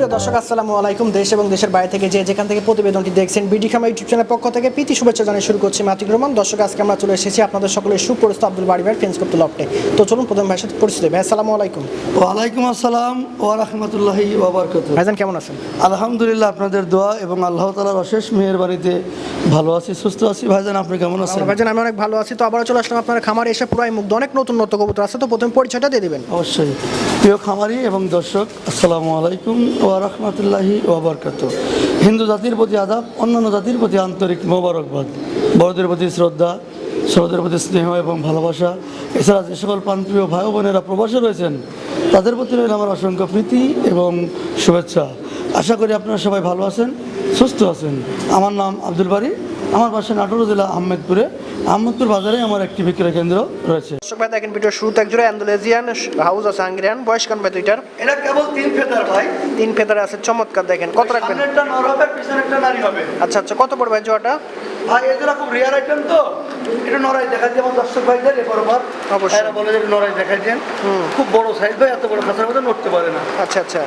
সুপ্রিয় দর্শক আসসালামু আলাইকুম। দেশ এবং দেশের বাইরে থেকে যে যেখান থেকে প্রতিবেদনটি দেখছেন বিডি খামার ইউটিউব চ্যানেলের পক্ষ থেকে প্রীতি শুভেচ্ছা জানিয়ে শুরু করছি মাতিক রহমান। দর্শক আজকে আমরা চলে এসেছি আপনাদের সকলের সুপরিচিত আব্দুল বাড়ি ভাই ফেন্স করতে লফটে। তো চলুন প্রথম ভাইয়ের সাথে পরিচিত। ভাই আসসালামু আলাইকুম। ওয়ালাইকুম আসসালাম ওয়া রাহমাতুল্লাহি ওয়া বারাকাতুহু। ভাইজান কেমন আছেন? আলহামদুলিল্লাহ, আপনাদের দোয়া এবং আল্লাহ তাআলার অশেষ মেহেরবানিতে ভালো আছি, সুস্থ আছি। ভাইজান আপনি কেমন আছেন? ভাইজান আমি অনেক ভালো আছি। তো আবারও চলে আসলাম আপনার খামারে এসে পুরাই মুগ্ধ, অনেক নতুন কবুতর আছে। তো প্রথম পরিচয়টা দিয়ে দিবেন। অবশ্যই। প্রিয় খামারি এবং দর্শক, আসসালামু আলাইকুম ওয়া রাহমাতুল্লাহি ওয়া বারাকাতুহু। হিন্দু জাতির প্রতি আদাব, অন্যান্য জাতির প্রতি আন্তরিক মোবারকবাদ। বড়দের প্রতি শ্রদ্ধা, ছোটদের প্রতি স্নেহ এবং ভালোবাসা। এছাড়া যে সকল প্রাণপ্রিয় ভাই বোনেরা প্রবাসে রয়েছেন তাদের প্রতি রইল আমার অসংখ্য প্রীতি এবং শুভেচ্ছা। আশা করি আপনারা সবাই ভালো আছেন, সুস্থ আছেন। আমার নাম আব্দুল বাড়ি, আমার বাসা নাটোর জেলা আহমেদপুর বাজারে আমার একটি বিক্রয় কেন্দ্র রয়েছে। দর্শক ভাই দেখেন ভিডিও শুরুতে একজোড়া অ্যান্ডোলেজিয়ান হাউস আছে হাঙ্গেরিয়ান। বয়স কেমন ভাই দুইটার? এটা কেবল 3 ফেদার ভাই, 3 ফেদার আছে, চমৎকার। দেখেন কত রাখবেন? সামনেরটা নর হবে, পিছনেরটা নারী হবে। আচ্ছা আচ্ছা, কত পড়বে জোড়াটা? ভাই এগুলো খুব রিয়ার আইটেম, তো এটা নরাই দেখাই দিয়ে আমার দর্শক ভাইদের এরপর অবশ্যই এরা বলে যে নরাই দেখাই দেন। খুব বড় সাইজ ভাই, এত বড় খাঁচার মধ্যে নড়তে পারে না। আচ্ছা আচ্ছা,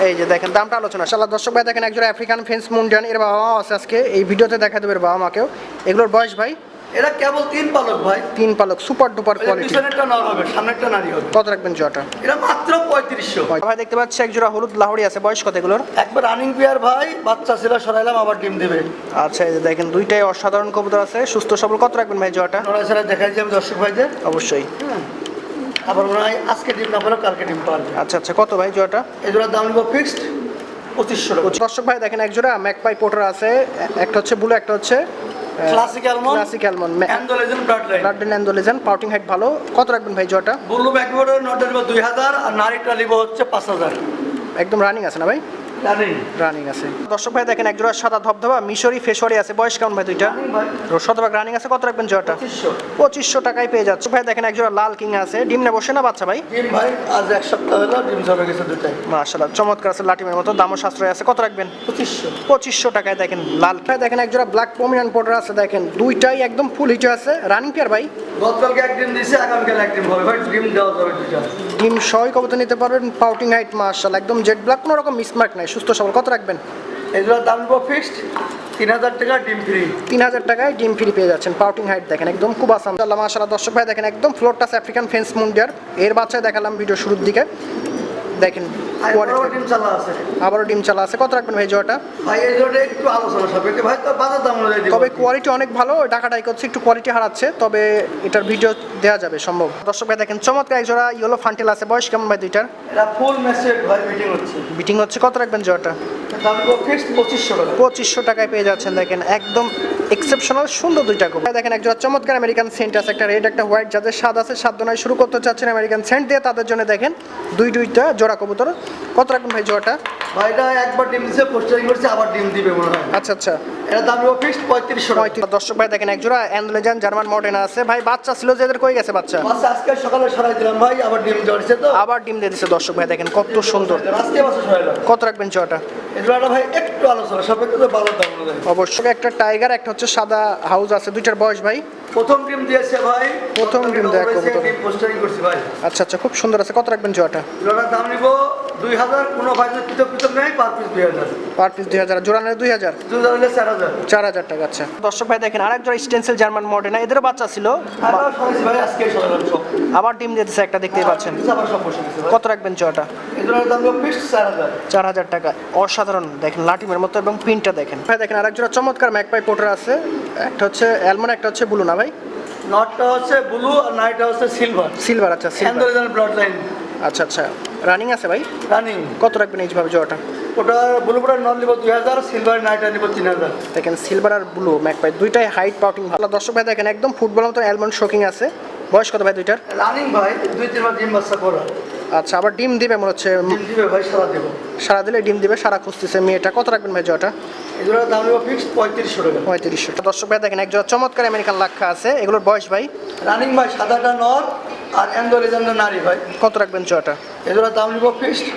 এই যে দেখেন দামটা আলোচনা। শালা দর্শক ভাই দেখেন একজোড়া আফ্রিকান ফেন্স মুন্ডিয়ান, এর বাবা মা আছে আজকে এই ভিডিওতে দেখা দেবে এর বাবা মাকেও। এগুলোর বয়স ভাই? এটা কেবল 3 পালক ভাই, 3 পালক, সুপার ডুপার কোয়ালিটি। পিছনেরটা নর হবে, সামনেরটা নারী হবে। কত রাখবেন জোড়াটা? এটা মাত্র 3500 ভাই দেখতে পাচ্ছি একজোড়া হলুদ লাহোরি আছে। বয়স কত এগুলোর? একবার রানিং পেয়ার ভাই, বাচ্চা ছিল সরাইলাম, আবার ডিম দেবে। আচ্ছা এই যে দেখেন দুইটাই অসাধারণ কবুতর আছে, সুস্থ সবল। কত রাখবেন ভাই জোড়াটা? নরাই ছাড়া দেখাই যে আমি দর্শক ভাইদের। অবশ্যই। আবার মনে হয় আজকে ডিম না পেলেও কালকে ডিম পারবে। আচ্ছা আচ্ছা, কত ভাই জোড়াটা? এই জোড়ার দাম নিব ফিক্সড 2500 টাকা। দর্শক ভাই দেখেন একজোড়া ম্যাকপাই পোটার আছে, একটা হচ্ছে ব্লু, একটা হচ্ছে ক্লাসিক অ্যালমন্ড অ্যান্ডোলেজেন অ্যান্ডোলেজেন পাউটিং হাইট ভালো। কত রাখবেন ভাই জোড়াটা? ব্লু ব্যাকবোর্ডের নটটা নিব 2000 আর নারীটা নিব হচ্ছে 5000। একদম রানিং আছে না ভাই? রানিং রানিং আছে। দর্শক ভাই দেখেন একজোড়া সাদা ধবধবা মিশরি ফেশওয়ারি আছে। বয়স কেমন ভাই দুইটা? শতভাগ রানিং আছে। কত রাখবেন জোড়াটা? 2500 টাকায় পেয়ে যাচ্ছে। ভাই দেখেন একজোড়া লাল কিং আছে, ডিম না বসে না বাচ্চা ভাই? ডিম ভাই আজ এক সপ্তাহ হলো ডিম ঝরে গেছে দুটাই। মাশাআল্লাহ চমৎকার আছে, লাটিমের মতো। দামও সাশ্রয় আছে। কত রাখবেন? 2500 টাকায় দেখেন লাল। ভাই দেখেন একজোড়া ব্ল্যাক পমিনান পোটার আছে, দেখেন দুইটাই একদম ফুল হিটে আছে। রানিং পেয়ার ভাই? গতকালকে একদিন দিয়েছে, আগামীকাল একদিন হবে ভাই। ডিম দেওয়া যাবে দুটা, ডিম সহই কবুতর নিতে পারবেন। পাউটিং হাইট মাশাআল্লাহ একদম জেড ব্ল্যাক, কোনো রকম মিসমার্ক নাই, সুস্থ সবল। কত রাখবেন? এগুলোর দাম নিব ফিক্সড 3000 টাকা, ডিম ফ্রি। 3000 টাকায় ডিম ফ্রি পেয়ে যাচ্ছেন। পাউটিং হাইট দেখেন একদম খুব আসাম। মাশাআল্লাহ দর্শক ভাই দেখেন একদম ফ্লোর টাচ আফ্রিকান ফেন্স মুন্ডিয়ার। এর বাচ্চায় দেখালাম ভিডিও শুরুর দিকে। দেখেন আবারও ডিম চালা আছে। কত রাখবেন ভাই জোড়াটা? ভাই এই জোড়াটা একটু আলোচনা সাপেক্ষে ভাই, তো বাজার দাম অনুযায়ী দিব। তবে কোয়ালিটি অনেক ভালো, টাকাটাই করছে একটু কোয়ালিটি হারাচ্ছে, তবে এটার ভিডিও দেওয়া যাবে সম্ভব। দর্শক ভাই দেখেন চমৎকার এক জোড়া ইয়েলো ফান্টেল আছে। বয়স কেমন ভাই দুইটার? এটা ফুল ম্যাচেট ভাই, বিটিং হচ্ছে। কত রাখবেন জোড়াটা? দাম নিব ফিক্সড 2500 টাকা। 2500 টাকায় পেয়ে যাচ্ছেন। দেখেন একদম এক্সেপশনাল সুন্দর দুইটা কবুতর। দেখেন একজোড়া চমৎকার আমেরিকান সেন্ট আছে, একটা রেড একটা হোয়াইট। যাদের স্বাদ আছে, স্বাদ নয় শুরু করতে চাচ্ছেন আমেরিকান সেন্ট দিয়ে, তাদের জন্য দেখেন দুইটা জোড়া কবুতর। কত রাখবেন ভাই জোড়াটা? ভাই এটা একবার ডিম দিছে, পোস্টারিং করছে, আবার ডিম দিবে মনে হয়। আচ্ছা আচ্ছা, এটা দাম নিব ফিক্সড 3500 টাকা। দর্শক ভাই দেখেন একজোড়া অ্যান্ডোলেজান জার্মান মডার্ন আছে। ভাই বাচ্চা ছিল যে, এদের কই গেছে বাচ্চা? আজকে সকালে সরাই দিলাম ভাই, আবার ডিম জড়ছে, তো আবার ডিম দিয়ে দিছে। দর্শক ভাই দেখেন কত সুন্দর। আজকে বাচ্চা সরাইলাম। কত রাখবেন জোড়াটা? এটা ভাই একটু আলোচনা সাপেক্ষে, তো ভালো দাম অনুযায়ী। অবশ্যই একটা টাইগার, একটা হচ্ছে সাদা হাউস আছে। দুইটার বয়স ভাই? প্রথম ডিম দিয়েছে ভাই, প্রথম ডিম দেয়া কবুতর। ডিম পোস্টারিং করছি ভাই। আচ্ছা আচ্ছা, খুব সুন্দর আছে। কত রাখবেন জোড়াটা? জোড়ার দাম নিব 2000, কোনো ভাই পৃথক নেই, পার পিস 2000। পার পিস 2000, জোড়া নিলে 2000, 4000 টাকা। আচ্ছা দর্শক ভাই দেখেন আরেক জোড়া স্টেনসিল জার্মান মডার্ন, এদেরও বাচ্চা ছিল, ভাই আজকে সরাইলাম সব। আবার ডিম দিয়ে দিছে একটা, দেখতেই পাচ্ছেন। আবার সব বসে গেছে। কত রাখবেন জোড়াটা? এগুলোর দাম নিব ফিক্সড 4000। 4000 টাকা। অসাধারণ দেখেন লাটিমের মতো, এবং প্রিন্টটা দেখেন। ভাই দেখেন আরেক জোড়া চমৎকার ম্যাকপাই পোটার আছে, একটা হচ্ছে অ্যালমন্ড, একটা হচ্ছে ব্লু না ভাই? নটটা হচ্ছে ব্লু আর নাইটটা হচ্ছে সিলভার। আচ্ছা সিলভার। অ্যান্ডোলেজান blood line. আচ্ছা আচ্ছা, রানিং আছে ভাই? রানিং। কত রাখবেন এইভাবে জোড়াটা? ওটা ব্লু পোটার নট নিব 2000, সিলভার নাইটটা নিব 3000। দেখেন সিলভার আর ব্লু ম্যাকপাই দুইটাই হাইট পাউটিং ভালো। দর্শক ভাই দেখেন একদম ফুটবল মতো অ্যালমন্ড শোকিং আছে। বয়স কত ভাই দুইটার? রানিং ভাই, 2-3 বার ডিম বাচ্চা করা। আচ্ছা, আবার ডিম দিবে মনে হচ্ছে? ডিম দিবে ভাই, সারা দেব। সারা দিলে ডিম দিবে, সারা খুঁজতেছে মেয়েটা। কত রাখবেন ভাই জোড়াটা? এগুলোর দাম নিব ফিক্সড 3500 টাকা। 3500। দর্শক ভাই দেখেন এক জোড়া চমৎকার আমেরিকান লাক্ষা আছে। এগুলোর বয়স ভাই? রানিং ভাই, সাদাটা নর আর অ্যান্ডোলেজানটা নারী ভাই। কত রাখবেন জোড়াটা? এগুলোর দাম নিব ফিক্সড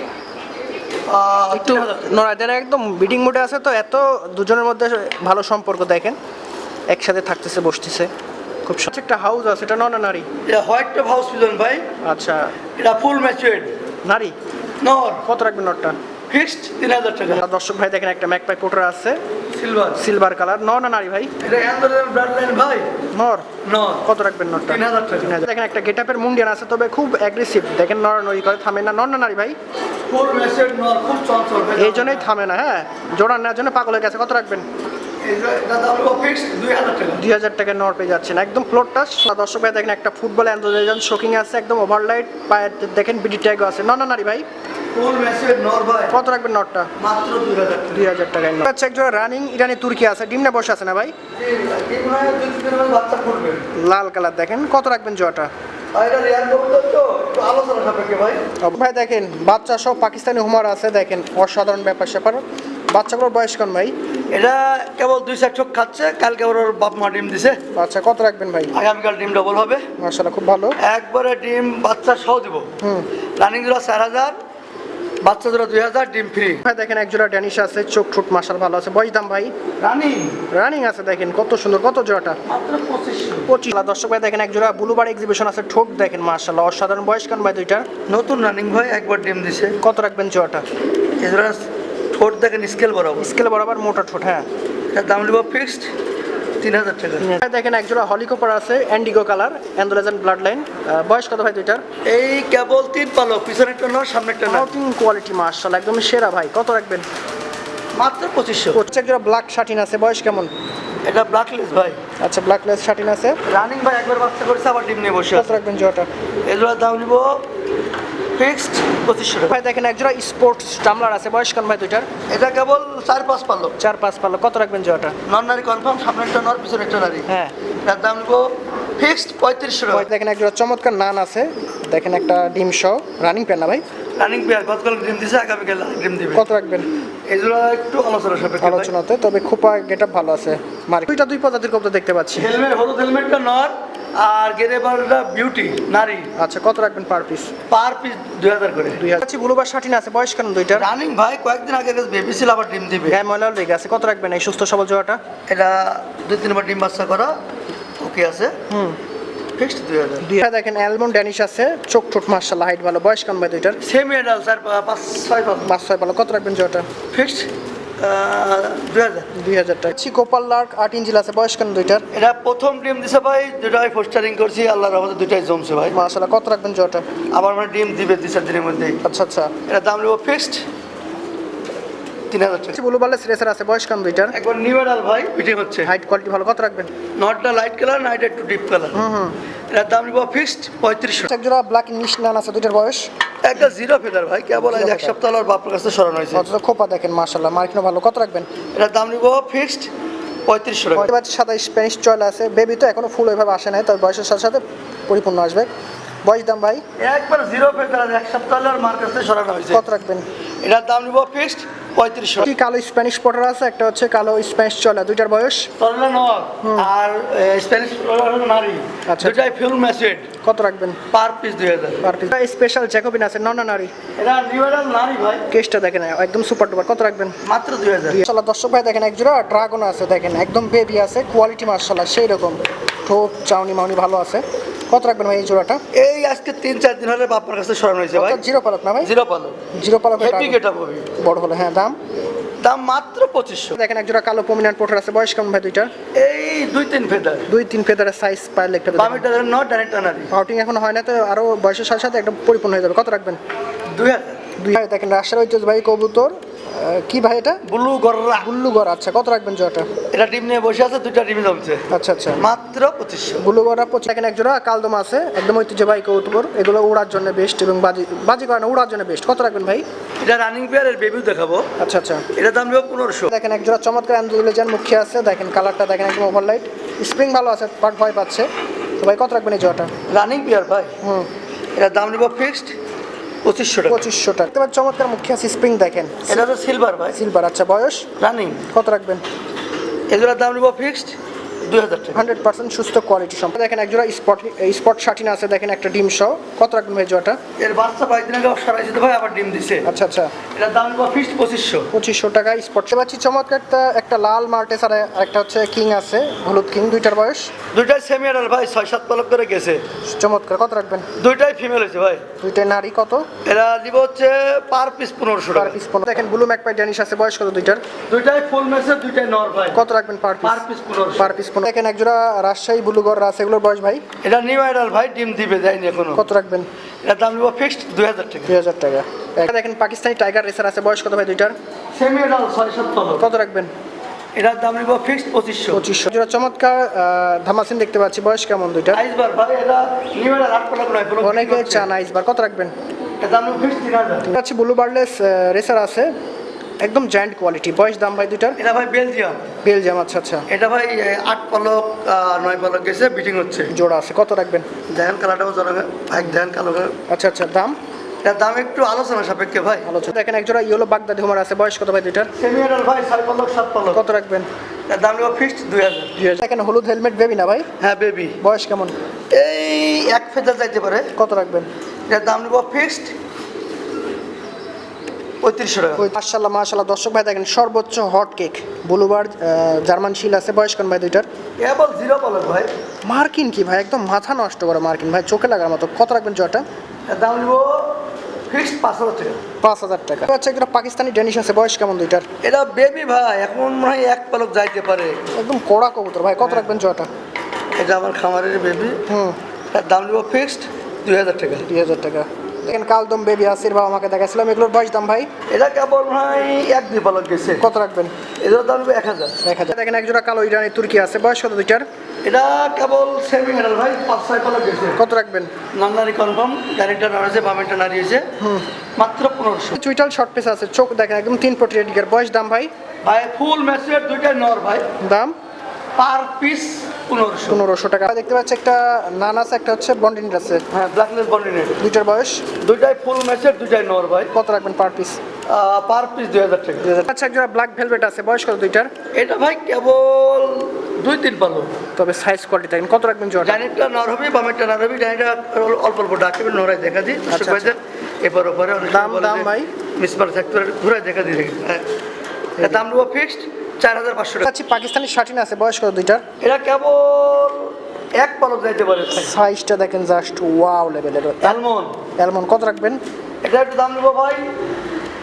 একটু নড়াই দেন, একদম বিডিং মোডে আছে, তো এত দুজনের মধ্যে ভালো সম্পর্ক। দেখেন একসাথে থাকতেছে, বসতেছে, খুব সুন্দর একটা হাউস আছে। এটা না নারী? এটা হোয়াইট টপ হাউস পিজন ভাই। আচ্ছা, এটা ফুল ম্যাচুরেড নারী? নর কত রাখবেন নটটা? ফিক্সড 3000 টাকা। দর্শক ভাই দেখেন একটা ম্যাকপাই পোটার আছে সিলভার সিলভার কালার, নর না নারী ভাই? এটা অ্যান্ড্রয়েড ব্লাড লাইন ভাই। নর। নর কত রাখবেন নটটা? 3000 টাকা। 3000। দেখেন একটা গেটআপের মুন্ডিয়ান আছে, তবে খুব অ্যাগ্রেসিভ, দেখেন নড়ানড়ি করে, থামে না। নর না নারী ভাই? ফুল মেসেজ নর, খুব চঞ্চল ভাই। এই জন্যই থামে না, হ্যাঁ জোড়া নেওয়ার জন্য পাগল হয়ে গেছে। কত রাখবেন? এটা দাম হলো ফিক্সড 2000 টাকা। 2000 টাকায় নর পেয়ে যাচ্ছেন একদম ফ্লোর টাচ। দর্শক ভাই দেখেন একটা ফুটবল অ্যান্ড্রোজেন শোকিং আছে, একদম ওভারলাইট, পায়ে দেখেন বিডি ট্যাগও আছে। নর না নারী ভাই? ফুল মেসেজ নর ভাই। কত রাখবেন নরটা? মাত্র 2000 টাকা। 2000 টাকায় নর। আচ্ছা একজোড়া রানিং ইরানি তুর্কি আছে, ডিমনা বসে আছে না ভাই? এই মনে হয় 2-3 দিনের মধ্যে বাচ্চা করবে। লাল কালার দেখেন, কত রাখবেন জোড়াটা? ভাই এটা রিয়ান কবুতর তো একটু আলোচনা সাপেক্ষে ভাই। ভাই দেখেন বাচ্চা সব পাকিস্তানি হুমার আছে, দেখেন অসাধারণ ব্যাপার স্যাপার। বাচ্চাগুলোর বয়স কোন ভাই? এটা কেবল 2-4 চোখ খাচ্ছে, কালকে ওর বাপ মা ডিম দিছে। আচ্ছা কত রাখবেন ভাই? আগামীকাল ডিম ডবল হবে। মাশাআল্লাহ খুব ভালো। একবারে ডিম বাচ্চা সহ দিব। রানিং জোড়া 4000, বাচ্চা জোড়া 2000, ডিম ফ্রি। ভাই দেখেন এক জোড়া ড্যানিশ আছে, চোখ ঠোঁট মাশাআল্লাহ ভালো আছে। বয়স দাম ভাই? রানিং রানিং আছে দেখেন কত সুন্দর। কত জোড়াটা? মাত্র 2500। 25। দর্শক ভাই দেখেন এক জোড়া ব্লুবার এক্সিবিশন আছে, ঠোঁট দেখেন মাশাআল্লাহ অসাধারণ। বয়স কোন ভাই দুইটা? নতুন রানিং ভাই, একবার ডিম দিছে। কত রাখবেন জোড়াটা? এই জোড়া ঠোঁট দেখেন স্কেল বরাবর। স্কেল বরাবর মোটা ঠোঁট, হ্যাঁ। এটার দাম লিব ফিক্সড 3000 টাকা। ভাই দেখেন এক জোড়া হলিকপার আছে, ইন্ডিগো কালার, অ্যান্ডোলেজেন ব্লাড লাইন। বয়স কত ভাই দুইটার? এই কেবল 3 পালক, পিছনে একটা নর, সামনে একটা নর। আউটিং কোয়ালিটি মাশাআল্লাহ একদম সেরা ভাই। কত রাখবেন? মাত্র 2500। হচ্ছে এক জোড়া ব্ল্যাক শাটিন আছে, বয়স কেমন? এটা ব্ল্যাকলেস ভাই। আচ্ছা ব্ল্যাকলেস শাটিন আছে। রানিং ভাই একবার বাচ্চা করেছে, আবার ডিম নিয়ে বসে কত আছে। রাখবেন জোড়াটা? এই জোড়ার দাম নিব ফিক্সড 2500 টাকা। ভাই দেখেন এক জোড়া স্পোর্টস টামলার আছে, বয়স কোন ভাই দুইটার? এটা কেবল 4-5 পালক। 4-5 পাল্লা। কত রাখবেন জোড়াটা? নর নারী কনফার্ম, সামনে একটা নর, পিছনে একটা নারী। হ্যাঁ। এটার দাম নিব ফিক্সড 3500 টাকা। ভাই দেখেন এক জোড়া চমৎকার নান আছে, দেখেন একটা ডিম সহ, রানিং পেন না ভাই? রানিং পেয়ার, গতকাল ডিম দিছে, আগামীকাল ডিম দিবে। কত রাখবেন? এই জোড়া একটু আলোচনা সাপেক্ষে ভাই। আলোচনাতে, তবে খোপা গেটআপ ভালো আছে। মার্কেট দুইটা দুই প্রজাতির কবুতর দেখতে পাচ্ছি। হেলমেট, হলুদ হেলমেটটা নর, আর গেরেবারটা বিউটি নারী। আচ্ছা কত রাখবেন পার পিস? পার পিস 2000 করে। 2000। ব্লুবার শাটিন আছে, বয়স কেন দুইটার? রানিং ভাই, কয়েকদিন আগে বেবি ছিল, আবার ডিম দিবে। গায়ে ময়লা লেগে আছে। কত রাখবেন এই সুস্থ সবল জোড়াটা? এটা 2-3 বার ডিম বাচ্চা করা, ওকে আছে। ফিক্সড 2000। দুইটা দেখেন অ্যালমন্ড ড্যানিশ আছে, চোখ ঠোঁট মাশাআল্লাহ হাইট ভালো। বয়স কেন ভাই দুইটার? সেমি এডাল স্যার, 5-6 পালক। 5-6 পাল্লা। কত রাখবেন জোড়াটা? ফিক্সড 2000। 2000 টাকা। চিকোপাল লার্ক 8 ইঞ্চিল আছে, বয়স কেন দুইটার? এটা প্রথম ডিম দিছে ভাই, দুটাই পোস্টারিং করছি, আল্লাহর রহমতে দুটাই জমছে ভাই। মাশাআল্লাহ। কত রাখবেন জোড়াটা? আবার মানে ডিম দিবে 2-4 দিনের মধ্যেই। আচ্ছা আচ্ছা। এটা দাম নেব ফিক্সড 3000 টাকা। ব্লু বালেস রেসার আছে, বয়স কেন দুইটার? একবার নিউ এডাল ভাই, ফিটিং হচ্ছে। হাইট কোয়ালিটি ভালো। কত রাখবেন? নটটা লাইট কালার, নাইট একটু ডিপ কালার। এটার দাম নিব ফিক্সড 3500। এক জোড়া ব্ল্যাক নিশ নান আছে, দুইটার বয়স? একটা জিরো ফেদার ভাই, কেবল আজ এক সপ্তাহ হলো ওর বাপের কাছে সরানো হয়েছে। অথচ খোপা দেখেন মাশাআল্লাহ, মার্কিনও ভালো। কত রাখবেন? এটার দাম নিব ফিক্সড 3500 টাকা। বাচ্চা সাদা স্প্যানিশ চয়লা আছে, বেবি তো এখনো ফুল ওইভাবে আসে নাই, তবে বয়সের সাথে সাথে পরিপূর্ণ আসবে। বয়স দাম ভাই? একবার জিরো ফেদার, আজ এক সপ্তাহ হলো ওর মার কাছে সরানো হয়েছে। কত রাখবেন? এটার দাম নিব ফিক্সড 3500 কি কালো স্প্যানিশ পটার আছে, একটা হচ্ছে কালো স্প্যানিশ চয়লা, দুইটার বয়স? তরলা নর আর স্প্যানিশ নারী, আচ্ছা। দুটাই ফুল ম্যাচুয়েড। কত রাখবেন? Per piece 2000। Per piece. Special Jacobin আছে, নন না নারী? এটা নিউ এডাল নারী ভাই, কেসটা দেখেন একদম সুপার ডুপার। কত রাখবেন? মাত্র 2000। মাশাআল্লাহ দর্শক ভাই দেখেন এক জোড়া ড্রাগন আছে, দেখেন একদম বেবি আছে, কোয়ালিটি মাশাআল্লাহ সেই রকম, ঠোঁট চাউনি মাউনি ভালো আছে। কত রাখবেন ভাই এই জোড়াটা? এই আজকে 3-4 দিন হলে বাপের কাছে সরানো হয়েছে ভাই। জিরো পালক না ভাই? জিরো পালো, জিরো পালক হেভি গেট আপ হবে। বড় হলো, হ্যাঁ। দাম? দাম মাত্র 2500। দেখেন এক জোড়া কালো পমিনান্ট পোটার আছে, বয়স কেমন ভাই দুইটা? এই 2-3 ফেদার, 2-3 ফেদারের সাইজ পাইলে একটা বামেরটা নট, ডানেরটা নারী। আউটিং এখন হয় না, তো আরো বয়সের সাথে সাথে একদম পরিপূর্ণ হয়ে যাবে। কত রাখবেন? 2000। দুই দেখেন রাজশাহী ঐতিহ্যবাহী কবুতর, কি ভাই এটা? ব্লু গররা। বুল্লুগড়। আচ্ছা কত রাখবেন জোড়াটা? এটা ডিম নিয়ে বসে আছে, দুইটা ডিম জমছে। আচ্ছা আচ্ছা। মাত্র 2500। বুল্লুগড়া 25। দেখেন এক জোড়া কালদমা আছে, একদম ঐতিহ্যবাহী কবুতর, এগুলো উড়ার জন্য বেস্ট এবং বাজি করে না, উড়ার জন্য বেস্ট। কত রাখবেন ভাই? এটা রানিং পেয়ারের বেবিও দেখাবো। আচ্ছা আচ্ছা। এটা দাম নেব 1500। দেখেন এক জোড়া চমৎকার অ্যান্ডোলেজান মুখী আছে, দেখেন কালারটা দেখেন একদম ওভারলাইট, স্প্রিং ভালো আছে, পার্ট ভয় পাচ্ছে। তো ভাই কত রাখবেন এই জোড়াটা? রানিং পেয়ার ভাই, এটা দাম নেব ফিক্সড 2500 টাকা। 2500 টাকা। এবার চমৎকার মুখী আছে, স্প্রিং দেখেন, এটা তো সিলভার ভাই, সিলভার। আচ্ছা বয়স? রানিং। কত রাখবেন? এগুলোর দাম নেব ফিক্সড 2000 টাকা। 100% সুস্থ কোয়ালিটি সম্পন্ন। দেখেন একজোড়া স্পট শাটিন আছে, দেখেন একটা ডিম সহ। কত রাখবেন ভাই জোড়াটা? এর বাচ্চা 22 দিন আগে অবসর ভাই আবার ডিম দিছে। আচ্ছা আচ্ছা, এটার দাম ফিক্সড 2500। 2500 টাকা স্পট। পাচ্ছি চমৎকার একটা লাল মাল্টেস আর একটা হচ্ছে কিং আছে, হলুদ কিং। দুইটার বয়স? দুইটাই সেমি অ্যাডাল্ট ভাই, 6-7 পালক করে গেছে। চমৎকার। কত রাখবেন? দুইটাই ফিমেল হয়েছে ভাই। দুইটাই নারী। কত? এরা দিব হচ্ছে পার পিস 1500 পার টাকা। পিস 15। দেখেন ব্লু ম্যাকপাই ড্যানিশ আছে, বয়স কত দুইটার? দুইটাই ফুল মেসেজ, দুইটাই নর ভাই। কত রাখবেন per piece? Per piece 1500। Per piece 15। দেখেন একজোড়া রাজশাহী ব্লুগর আছে, এগুলোর বয়স ভাই? এটা নিউ অ্যাডাল্ট ভাই, ডিম দিবে যায়নি এখনো। কত রাখবেন? এটার দাম দিব ফিক্সড 2000 টাকা। 2000 টাকা। দেখেন পাকিস্তানি টাইগার রেসার আছে, বয়স কত ভাই দুইটার? সেমি অ্যাডাল্ট 6-7 পালক। কত রাখবেন? এটার দাম নিব ফিক্সড 2500। 2500। যেটা চমৎকার ধামাসিন দেখতে পাচ্ছি, বয়স কেমন দুইটা? আইসবার ভাই, এটা নিউ অ্যাডাল্ট 8 পালক নয় পালক। অনেকে চান আইসবার। কত রাখবেন? এটার দাম নিব ফিক্সড 3000। পাচ্ছি ব্লু বার্ডলেস রেসার আছে, একদম জায়ান্ট কোয়ালিটি। বয়স দাম ভাই দুইটার? এটা ভাই বেলজিয়াম। বেলজিয়াম। আচ্ছা আচ্ছা, এটা ভাই 8 পালক 9 পালক গেছে, বিটিং হচ্ছে। জোড়া আছে। কত রাখবেন? দেখেন কালারটাও জোড়া ভাই, দেখেন কালো। আচ্ছা আচ্ছা, দাম? এটার দাম একটু আলোচনা সাপেক্ষে ভাই। আলোচনা। দেখেন একজোড়া ইয়েলো বাগদাদি হুমার আছে, বয়স কত ভাই দুইটার? সেমি অ্যাডাল্ট ভাই 6 পালক 7 পালক। কত রাখবেন? এটার দাম নিব ফিক্সড 2000। দেখেন হলুদ হেলমেট বেবি না ভাই? হ্যাঁ বেবি। বয়স কেমন? এই এক ফেদার যাইতে পারে। কত রাখবেন? এটার দাম নিব ফিক্সড 3500 টাকা। মাশাআল্লাহ মাশাআল্লাহ। দর্শক ভাই দেখেন সর্বোচ্চ হট কেক ব্লুবার্ড জার্মান শিল আছে, বয়স কেমন ভাই দুইটার? কেবল 0 পালক ভাই। মার্কিন কি ভাই, একদম মাথা নষ্ট করে মার্কিন ভাই, চোখে লাগার মতো। কত রাখবেন জয়টা? এটার দাম নিব ফিক্সড 5000 টাকা। 5000 টাকা। আচ্ছা, একটা পাকিস্তানি ড্যানিশ আছে, বয়স কেমন দুইটার? এটা বেবি ভাই, এখন মনে হয় এক পালক যাইতে পারে। একদম কড়া কবুতর ভাই। কত রাখবেন জয়টা? এটা আমার খামারের বেবি। এটার দাম নিব ফিক্সড 2000 টাকা। 2000 টাকা। দেখেন কালদম বেবি আসির বা আমাকে দেখাছিলাম, এগুলোর বয়স দাম ভাই? এটা কেবল ভাই 1-2 পালক গেছে। কত রাখবেন? এটার দাম নিব 1000। 1000। দেখেন একজোড়া কালো ইরানি তুর্কি আছে, বয়স কত দুইটার? এটা কেবল সেমি অ্যাডাল্ট ভাই, 5-6 পালক গেছে। কত রাখবেন? নারী কনফার্ম, ডাইরেক্টর নাড়াছে, বামেরটা নারী হয়েছে। মাত্র 1500। চুইটাল শর্ট পিস আছে, চোখ দেখেন একদম 3 পটি রেডিকার। বয়স দাম ভাই? ভাই ফুল ম্যাচের দুইটাই নর ভাই, দাম পার পিস 1500। 1500 টাকা। দেখতে পাচ্ছি একটা নান আছে, একটা হচ্ছে বন্ডিন আছে। হ্যাঁ ব্ল্যাকলেস বন্ডিনেট। দুইটার বয়স? দুইটাই ফুল ম্যাচের, দুইটাই নর ভাই। কত রাখবেন পার পিস? পার পিস 2000 টাকা। 2000। আচ্ছা, একজোড়া ব্ল্যাক ভেলভেট আছে, বয়স কত দুইটার? এটা ভাই কেবল 2-3 পালক, তবে সাইজ কোয়ালিটি দেখেন। কত রাখবেন জোড়া? ডাইনেটটা নর হবে, বামেরটা নর হবে। ডাইনেটটা অল্প অল্প ডাকবে, নরাই দেখা দিই। আচ্ছা, আচ্ছা। এরপর ওপরে অনেক দাম ভাই? মিসমার সেক্টর ঘুরে দেখা দিই। হ্যাঁ, এর দাম নেবো ফিক্সড 4500 টাকা। আচ্ছা, পাকিস্তানি শার্টিন আছে, বয়স কত দুইটার? এটা কেবল এক পালক যাইতে পারে। সাইজটা দেখেন জাস্ট ওয়াও লেভেলের। অ্যালমন্ড। অ্যালমন্ড। কত রাখবেন? এটা একটু দাম নেবো ভাই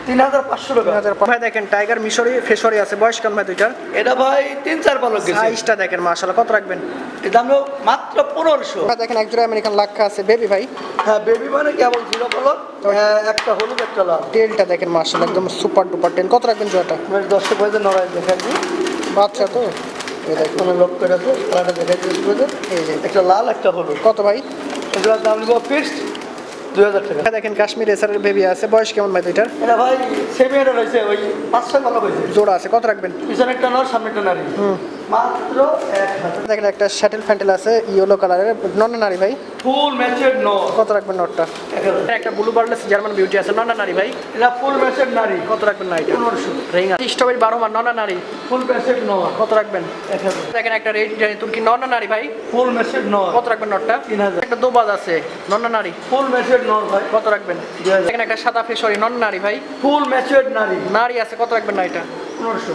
3500 টাকা। 3000। ভাই দেখেন টাইগার মিশরি ফেশরি আছে, বয়স কেমন ভাই দুইটার? এটা ভাই 3-4 পালক গেছে। সাইজটা দেখেন মাশাআল্লাহ। কত রাখবেন? এর দাম নেবো মাত্র 1500। ভাই দেখেন একজোড়া আমেরিকান লাক্কা আছে, বেবি ভাই? হ্যাঁ বেবি মানে কেবল 0 পালক, একটা হলুদ একটা লাল। টেলটা দেখেন মাশাআল্লাহ একদম সুপার ডুপার টেল। কত রাখবেন জোড়াটা? মানে 10 ভাইদের নড়াই দেখা দিই। বাচ্চা তো এই দেখুন, কোনো লোক করে আছে, কালারটা দেখা দিই। এই যে একটা লাল একটা হলুদ। কত ভাই? এগুলোর দাম নেবো ফিক্সড 2000 টাকা। ভাই দেখেন কাশ্মীর রেসারের বেবি আছে, বয়স কেমন ভাই দুইটার? এটা ভাই সেমি অ্যাডাল্ট হয়েছে, ওই 5-6 পালক হয়েছে। জোড়া আছে, কত রাখবেন? পিছনে একটা নর, সামনে একটা নারী। মাত্র 1000। দেখেন একটা শ্যাটেল ফ্যান্টেল আছে ইয়েলো কালারের, নন নারী ভাই? ফুল ম্যাচের নর। কত রাখবেন নটটা? 1000। একটা ব্লু বার্ডলেস জার্মান বিউটি আছে, নন নারী ভাই? এটা ফুল ম্যাচের নারী। কত রাখবেন না এটা? 1500। রেঙ্গা স্ট্রবেরি 12 মাস, নন নারী? ফুল ম্যাচের নর। কত রাখবেন? 1000। দেখেন একটা রেড জানি তুর্কি, নন নারী ভাই? ফুল ম্যাচের নর। কত রাখবেন নটটা? 3000। একটা দোবাজ আছে, নন নারী? ফুল ম্যাচের নর ভাই। কত রাখবেন? 2000। দেখেন একটা সাদা ফেশরি, নন নারী ভাই? ফুল ম্যাচের নারী। নারী আছে, কত রাখবেন না এটা? 1500।